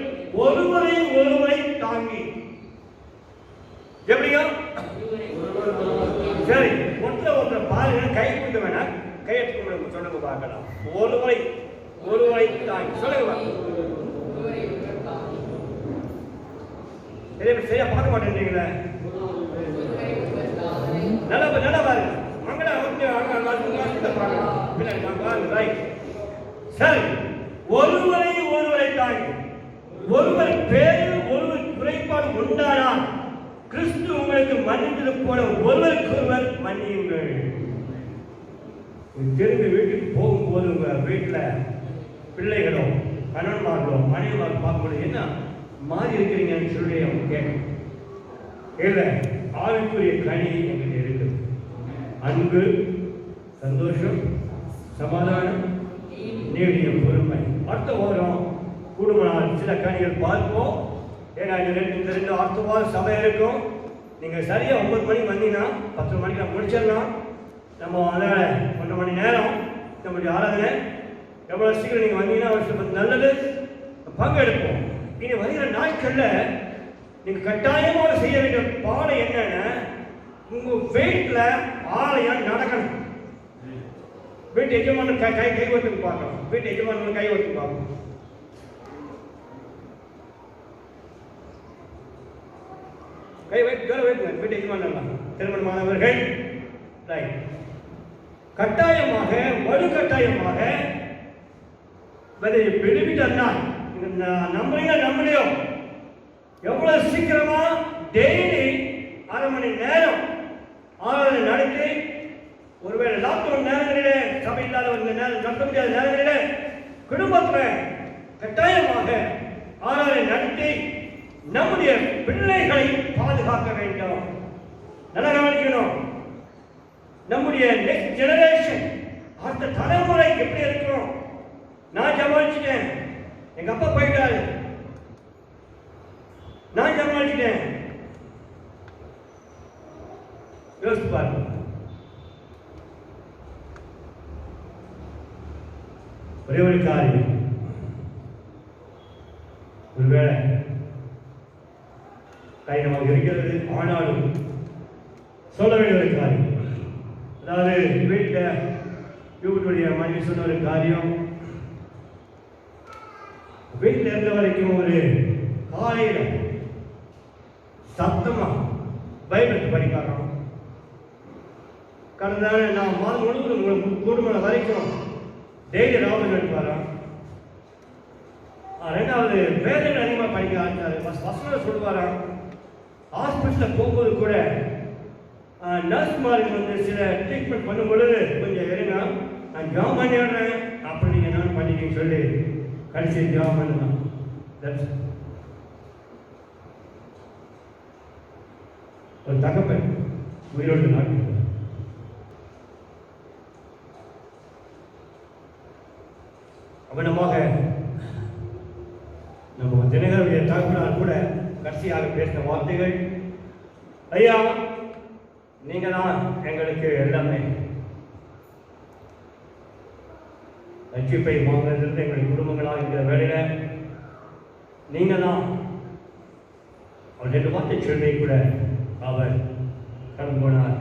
ஒருவரை தாங்கி எப்படியோ சரி ஒருத்தர் பாருங்க, கை கொடுக்க வேணாம், கையெழுத்து சொல்லுங்க பார்க்கலாம். ஒருவரை தாங்கி சொல்லுங்க. சரியா பார்க்க மாட்டேன்றீங்களே. நல்லா பாருங்க. சரி, ஒருவரை தாங்கி ஒருவர் பேரில் ஒருவர் குறைபாடு உண்டானால் கிறிஸ்து உங்களுக்கு மன்னித்தது போல ஒருவருக்கொருவர் மன்னியுங்கள். திரும்பி வீட்டுக்கு போகும்போது உங்க வீட்டுல பிள்ளைகளோ கணவன்மார்களோ மனைவிமார்கள் பார்க்கும்போது என்ன மாறி இருக்கிறீங்கன்னு சொல்லி அவங்க கேட்கணும். இல்ல, ஆவிக்குரிய கனி எங்கிட்ட இருக்குது. அன்பு, சந்தோஷம், சமாதானம், நீடிய பொறுமை. அடுத்த வாரம் குடும்பம் சில கனிகள் பார்ப்போம். ஏன்னா இந்த 2 அடுத்த வாரம் சபை இருக்கும். நீங்க சரியா 9 மணிக்கு வந்தீங்கன்னா 10 மணிக்கு நம்ம முடிச்சிடலாம். நம்ம அதனால 1 மணி நேரம் நம்மளுடைய ஆராதனை எவ்வளவு சீக்கிரம் நீங்க வந்தீங்கன்னா நல்லது. பங்கெடுப்போம். இனி வருகிற நாட்கள்ல நீங்க கட்டாயமாக செய்ய வேண்டிய பாடம் என்னன்னா, உங்க வீட்டுல ஆலயம் நடக்கணும். வீட்டு எஜமானன் கை ஒத்துக்கு பார்க்கணும். வீட்டு எஜமானன் கை ஒத்துக்கு பார்க்கணும். கை வைத்து வீட்டு எஜமானன் திருமணமானவர்கள் கட்டாயமாக வலுக்கட்டாயமாக விடுவிட்டால் நம்மளையோ எவ்வளவு சீக்கிரமா டெய்லி 1/2 மணி நேரம் ஆராதனை நடத்தி, ஒருவேளை லாக்டவுன் நேரங்களிலே சபை இல்லாத நேரம் நடத்த முடியாத நேரங்களிலே குடும்பத்தில் கட்டாயமாக ஆராதனை நடத்தி நம்முடைய பிள்ளைகளை பாதுகாக்க வேண்டும். நல்லா கவனிக்கணும். நம்முடைய நெக்ஸ்ட் ஜெனரேஷன், அடுத்த தலைமுறை எப்படி இருக்கணும். நான் சமாளிச்சுட்டேன், எங்க அப்பா போயிட்டாரு, நான் சமாளிச்சுட்டேன். யோசித்து பாருங்க. ஒரே ஒரு காரியம், ஒருவேளை கடினமாக இருக்கிறது. ஆனாலும் சொல்ல வேண்டிய ஒரு காரியம், அதாவது வீட்டில் யூடியுடைய மனைவி சொன்ன ஒரு காரியம், வீட்டில் இருந்த வரைக்கும் ஒரு காலையில் சத்தமாக பைபிள் படிக்கிறோம். கடந்த நான் மாதம் முழுவதும் குடும்பம் வரைக்கும் டெய்லி ராமன் எடுப்பாராம். ரெண்டாவது வேதங்கள் அதிகமாக படிக்க ஆரம்பிச்சாரு. வசனம் சொல்லுவாராம். ஹாஸ்பிட்டலில் போகும்போது கூட நர்ஸ்மாருக்கு வந்து சில ட்ரீட்மெண்ட் பண்ணும் பொழுது கொஞ்சம் இருங்க, நான் ஜாம் பண்ணிடுறேன், அப்படி நீங்கள் என்ன பண்ணிட்டீங்கன்னு சொல்லி கடைசி ஜாம் பண்ணலாம். ஒரு தகப்பன் உயிரோடு நாட்டு அவனமாக நம்ம தினகருடைய தகப்பனால் கூட கடைசியாக பேசின வார்த்தைகள், ஐயா நீங்க தான் எங்களுக்கு எல்லாமே, ரட்சிப்பை வாங்குறதுலேருந்து எங்களுடைய குடும்பங்களாக இருக்கிற வேலையில நீங்க தான். அவர் 2 வார்த்தை சொல்லி கூட அவர் கடந்து போனார்.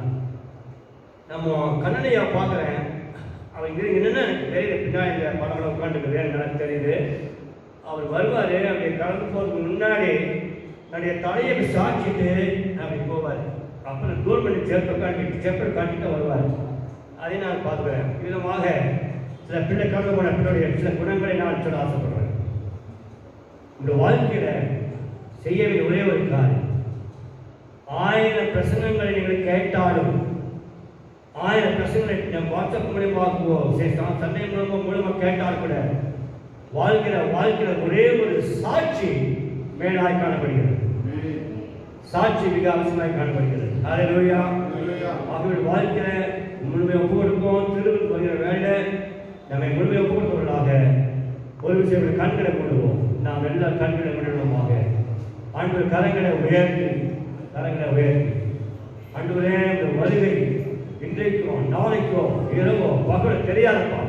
நம்ம கண்ணனையா பார்க்குறேன், அவர் இங்கே என்னென்ன எனக்கு தெரியுது, பின்னாடி இந்த படம் உட்காந்துருக்கு எனக்கு தெரியுது. அவர் வருவார், அப்படி கடந்து போகிறதுக்கு முன்னாடி என்னுடைய தலையை சாட்சிட்டு அப்படி போவார். அப்புறம் கவர்மெண்ட் செப்பல் காட்டிட்டு வருவார். அதை நான் பார்க்குறேன். விதமாக சில பிள்ளை கடந்து போன பிள்ளைய சில குணங்களை நான் சொல்ல ஆசைப்படுறேன். இந்த வாழ்க்கையில் செய்ய வேண்டிய ஒரே ஒரு காரியம், 1000 பிரசங்கங்களை நீங்கள் கேட்டாலும், 1000 பிரசங்களை நம்ம வாட்ஸ்அப் மூலியமாகவோ சண்டை மூலமாக கேட்டால் கூட வாழ்க்கையில் ஒரே ஒரு சாட்சி மேலாய் காணப்படுகிறது. சாட்சி மிக அவசியமாய் காணப்படுகிறது. ஹல்லேலூயா. அவர்கள் வாழ்க்கையில் முழுமையை ஒப்பு கொடுப்போம். திருவிழா வருகிற வேலை நம்மை முழுமையை ஒப்பு கொடுப்பவர்களாக ஒரு விஷயம் கண்களை கொண்டுவோம். நாம் எல்லா கண்களை கொண்டுவோமாக. ஆண்டவர் கரங்களை உயர்த்தி ஆண்டவரே இந்த வருகை இன்றைக்கோ நாளைக்கோ இரவோ பகல் தெரியாதப்பா,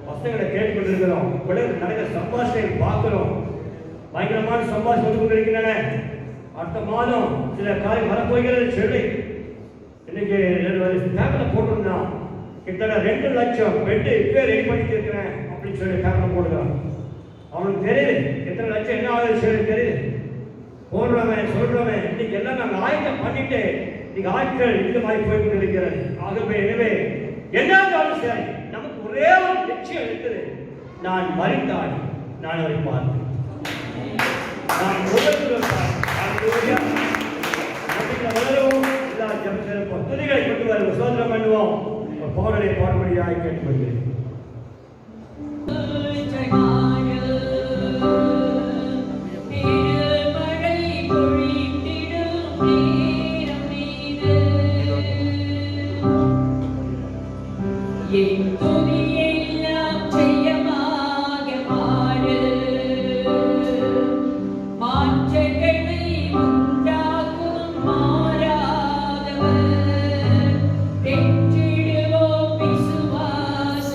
பசங்களை கேட்டுக்கொண்டிருக்கிறோம். உடனே நடக்கிற சம்பாஷணை பார்க்கிறோம். பயங்கரமான சம்பாஷணை வந்து கொண்டிருக்கின்றன. அடுத்த மாதம் சில காரியம் வரப்போகிறது சொல்லி இன்னைக்கு பேப்பரில் போட்டிருந்தான். கிட்டத்தட்ட 2 லட்சம் பெட்டு இப்போ ரெடி பண்ணிட்டு இருக்கிறேன் அப்படின்னு சொல்லி பேப்பரில் போடுறான். அவனுக்கு தெரியுது எத்தனை லட்சம் என்ன ஆகுது சொல்லி தெரியுது. போடுறவன் சொல்றவன் இன்னைக்கு எல்லாம் நாங்கள் ஆயத்தம் பண்ணிட்டு இன்னைக்கு ஆட்கள் இந்த மாதிரி போய்கிட்டு இருக்கிறது. ஆகவே எனவே என்ன இருந்தாலும் சரி, நமக்கு ஒரே ஒரு லட்சியம் இருக்குது, நான் மறித்தால் நான் அவரை பார்ப்பேன், நான் வளருவோம். எல்லா ஜபத்திலும் துதிகளை கொண்டு வருவோம், சோதனை பண்ணுவோம். ஒரு பாடலை பாடுபடியாக கேட்டுக்கொள்கிறேன். விசுவாச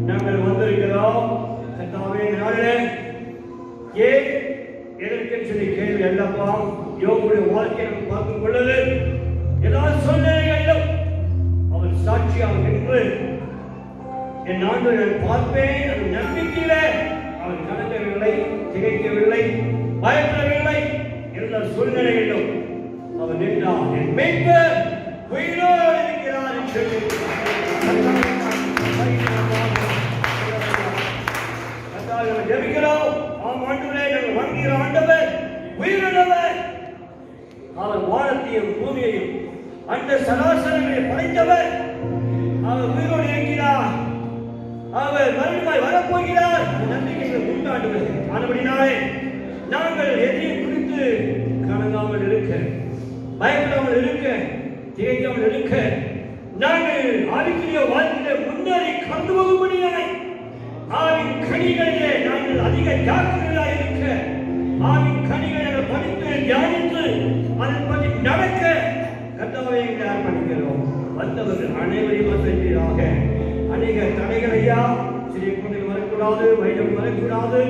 நாங்கள் வந்திருக்கிறோம். கர்த்தாவே நாளே ஏன் எதற்கு சொல்லி கேள்வி அல்லப்பா. யோபுடைய வாழ்க்கையை நம்ம பார்க்கும் பொழுது எல்லா சூழ்நிலைகளிலும் அவர் சாட்சியாக நின்று என் ஆண்டவரை பார்ப்பேன் அந்த நம்பிக்கையிலே அவர் கடக்கவில்லை, திகைக்கவில்லை, பயப்படவில்லை. எல்லா சூழ்நிலைகளிலும் அவர் நின்றார். என் மீட்பர் உயிரோடு இருக்கிறார் என்று சொல்லி ஜெபிக்கிறோம். ஆம் ஆண்டவரே, நாங்கள் வணங்குகிற ஆண்டவர் உயிருள்ளவர். அவர் வானத்தையும் பூமியையும் அந்த சராசரங்களை படைத்தவர். அவர் உயிரோடு இருக்கிறார். அவர் மறுபடியும் வரப்போகிறார். நம்பிக்கைகள் உண்டாண்டுவது ஆனபடினாலே நாங்கள் எதையும் குறித்து கலங்காமல் இருக்க, பயப்படாமல் இருக்க, திகைக்காமல் இருக்க, நாங்கள் ஆவிக்குரிய வாழ்க்கையில முன்னேறி கடந்து போகும்படியாய் ஆவின் கனிகளிலே நாங்கள் அதிக ஜாக்கிரதையாக இருக்க, ஆவின் கனிகளை படித்து தியானித்து அதை பற்றி நடக்க கர்த்தாவே அர்ப்பணிக்கிறோம். வந்தவர்கள் அனைவரையும் வசதியாக அநேக தடைகளையா சிறிய குழந்தைகள் வரக்கூடாது, வயது வரக்கூடாது,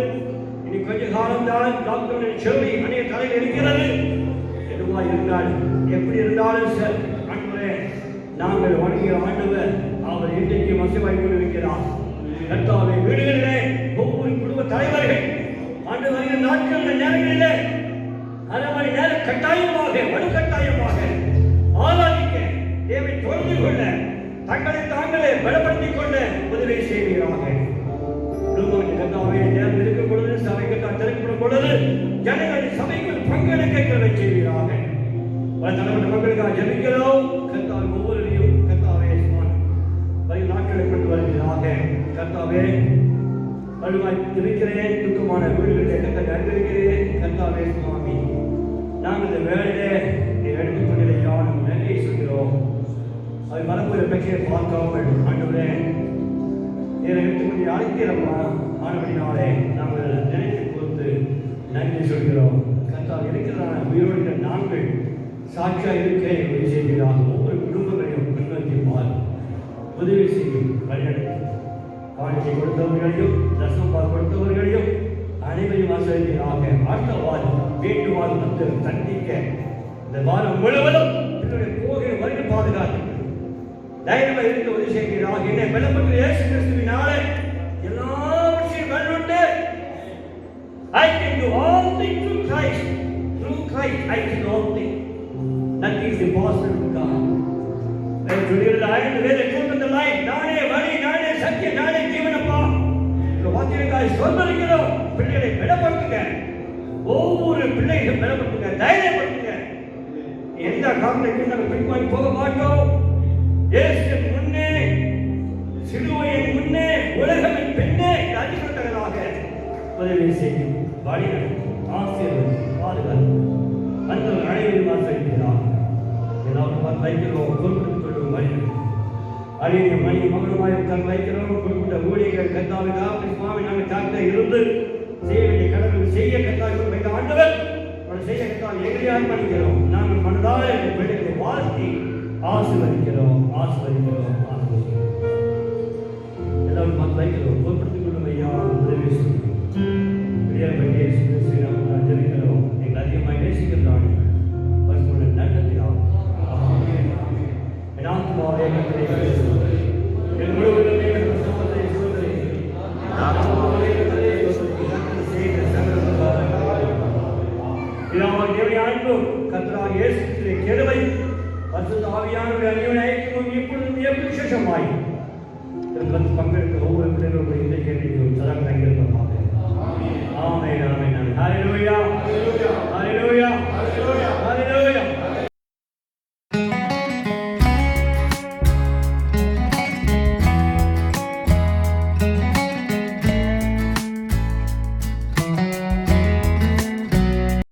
இனி கொஞ்ச காலம் தான் டாக்டர் சொல்லி அநேக தடைகள் இருக்கிறது. எதுவாக இருந்தாலும் எப்படி இருந்தாலும் சார் ஆண்டவரே, நாங்கள் வணங்குகிற ஆண்டவர் அவர் இன்றைக்கு மசிவாய் கொண்டிருக்கிறார். கர்த்தாவே வீடுகளிலே ஒவ்வொரு குடும்ப தலைவர்கள் ஆண்டு வருகிற நாட்கள் நேரங்களிலே அரை மணி நேரம் கட்டாயமாக வலுக்கட்டாயமாக ஆராதிக்க தேவை தொடர்ந்து கொள்ள தங்களை தாங்களே பலப்படுத்திக் கொள்ள உதவி செய்கிறார்கள். கர்த்தாவே நேரம் இருக்கும் பொழுது சபைக்கு திறக்கப்படும் பொழுது ஜனங்கள் சபைக்குள் பங்கெடுக்க செய்கிறார்கள். பல தலைவர் மக்களுக்காக ஜெபிக்கிறோம். கர்த்தாவே ஒவ்வொருவரையும் கர்த்தாவே வரும் நாட்களை கொண்டு வருகிறாக. கர்த்தாவே வலுவாய் இருக்கிறேன். துக்கமான வீடுகளை கர்த்தரை அறிந்திருக்கிறேன். கர்த்தாவே சுவாமி, நாங்கள் இந்த வேலையிலே எடுத்துக்கொண்டிருந்த யாரும் நன்றி சொல்கிறோம். அது மரபுற பெற்றை பார்க்காமல் ஆண்டவரே இதை எடுத்துக்கொண்டு அழைக்கிறோமா ஆனபடினாலே நாங்கள் நினைத்து கொடுத்து நன்றி சொல்கிறோம். கர்த்தாவே இருக்கிறதான உயிரோடு நாங்கள் சாட்சியாக இருக்க உதவி செய்கிறார். ஒவ்வொரு குடும்பங்களையும் முன்னோக்கிப்பார் உதவி செய்யும் வழிநடத்தும். காணிக்கை கொடுத்தவர்களையும் தசமபால் கொடுத்தவர்களையும் அனைவரையும் ஆசிரியராக ஆட்டவால் வேண்டுமாறு வந்து சந்திக்க இந்த வாரம் முழுவதும் என்னுடைய போகிற வரைக்கு பாதுகாத்து தைரியமாக இருக்க உதவி செய்கிறார். என்னை பலப்பட்டு இயேசு கிறிஸ்துவினாலே எல்லாவற்றையும் வல்லுண்டு. I can do all things through Christ. Through Christ I can do all things. Nothing is impossible to God. When you realize the way the truth and the light, நானே வழி, நானே சத்தியம், நானே ஜீவனப்பா. இந்த வாக்கியங்களை சொல்லிருக்கிறோம். பிள்ளைகளை பலப்படுத்துங்க. ஒவ்வொரு பிள்ளைகளும் பலப்படுத்துங்க, தைரியப்படுத்துங்க. எந்த காரணத்தையும் நாங்கள் பின்வாங்கி போக மாட்டோம். இயேசு முன்னே, சிலுவையின் முன்னே, உலகத்தின் பின்னே அதிகத்தகதாக உதவி செய்யும். வழிநடத்தும், ஆசீர்வதிக்கும், பாதுகாக்கும். அந்த அனைவரும் ஆசிரியர்களாக எல்லாரும் வைக்கிறோம். குறிப்பிட்டுக் கொள்ளும் வழிநடத்தும் அழிய மணி மகனுமாய் தன் வைக்கிறோம். குறிப்பிட்ட ஊழியர்கள் கர்த்தாவின் சுவாமி நாங்கள் தாக்க இருந்து செய்ய வேண்டிய கடவுள் செய்ய கர்த்தாவின் வைத்த ஆண்டவர் செய்ய கர்த்தாவை எதிரியாக பண்ணிக்கிறோம். நாங்கள் மனதால் எங்கள் பிள்ளைகளை வாழ்த்தி ஆசீர்வதிக்கிறோம், ஆசீர்வதிக்கிறோம், ஆசீர்வதிக்கிறோம். எல்லாரும் பார்த்து வைக்கிறோம். குறிப்பிட்டுக் கொள்ளும் ஐயா உதவி செய்யும். பெரிய ஸ்ரீராம் ஜெபிக்கிறோம். எங்கள் அதிகமாக நேசிக்கிறான் பரிசுத்த நன்றத்தினால் என் ஆத்மாவே என் முழுவதுமே சமத்தை சூழ்நிலை கர்த்தராகிய இயேசு கிறிஸ்துவின் கிருபை பரிசுத்த ஆவியானவருடைய அந்யோன்ய ஐக்கியமும் இப்பொழுதும் எப்போதும் விசேஷமாய் பங்கெடுக்க ஒவ்வொரு பிள்ளைகளுடைய இந்த கேள்விக்கும் சதா கைகள் ஆமென் ஆமென். ஹல்லேலூயா.